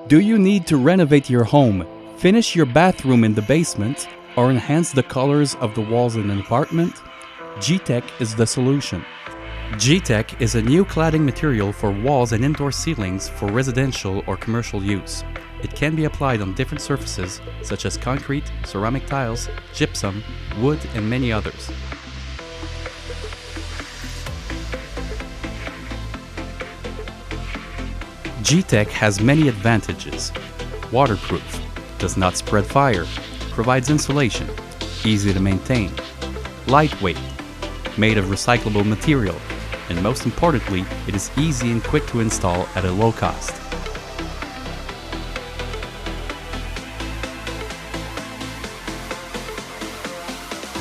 Do you need to renovate your home, finish your bathroom in the basement, or enhance the colors of the walls in an apartment? G-Teck is the solution. G-Teck is a new cladding material for walls and indoor ceilings for residential or commercial use. It can be applied on different surfaces such as concrete, ceramic tiles, gypsum, wood, and many others. G-Teck has many advantages. Waterproof, does not spread fire, provides insulation, easy to maintain, lightweight, made of recyclable material, and most importantly, it is easy and quick to install at a low cost.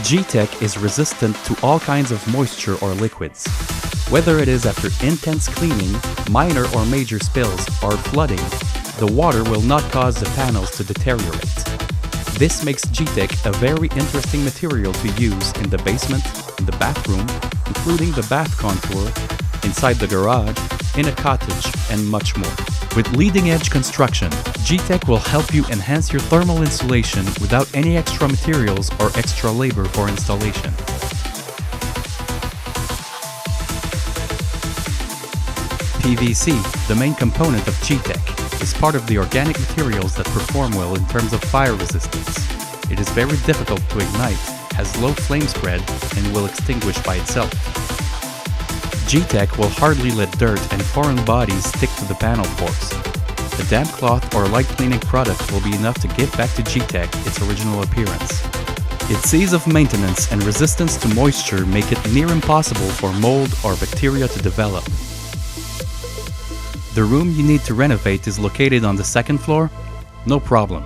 G-Teck is resistant to all kinds of moisture or liquids. Whether it is after intense cleaning, minor or major spills, or flooding, the water will not cause the panels to deteriorate. This makes G-Teck a very interesting material to use in the basement, in the bathroom, including the bath contour, inside the garage, in a cottage, and much more. With leading-edge construction, G-Teck will help you enhance your thermal insulation without any extra materials or extra labor for installation. PVC, the main component of G-Teck, is part of the organic materials that perform well in terms of fire resistance. It is very difficult to ignite, has low flame spread, and will extinguish by itself. G-Teck will hardly let dirt and foreign bodies stick to the panel pores. A damp cloth or light cleaning product will be enough to give back to G-Teck its original appearance. Its ease of maintenance and resistance to moisture make it near impossible for mold or bacteria to develop. The room you need to renovate is located on the second floor? No problem.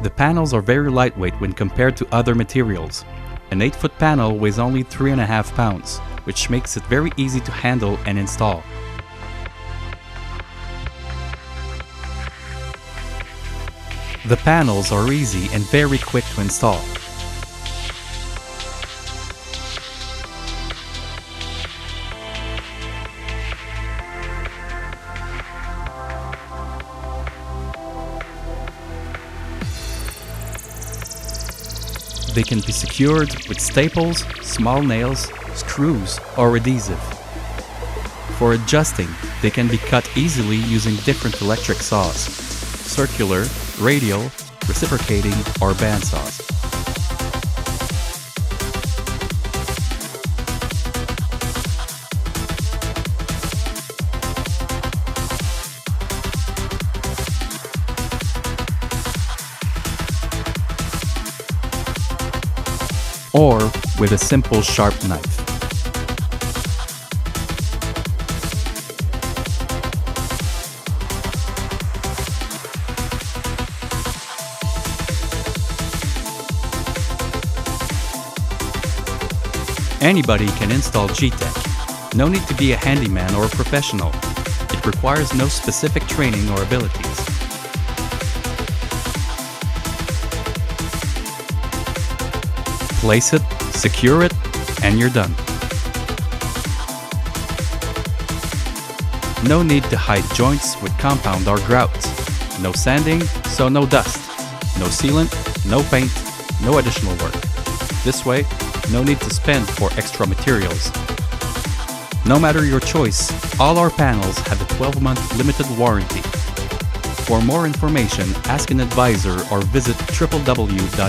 The panels are very lightweight when compared to other materials. An 8-foot panel weighs only 3.5 pounds, which makes it very easy to handle and install. The panels are easy and very quick to install. They can be secured with staples, small nails, screws, or adhesive. For adjusting, they can be cut easily using different electric saws: circular, radial, reciprocating, or band saws. Or with a simple sharp knife. Anybody can install G-Teck. No need to be a handyman or a professional. It requires no specific training or abilities. Place it, secure it, and you're done. No need to hide joints with compound or grout. No sanding, so no dust. No sealant, no paint, no additional work. This way, no need to spend for extra materials. No matter your choice, all our panels have a 12-month limited warranty. For more information, ask an advisor or visit www.gteck.ca.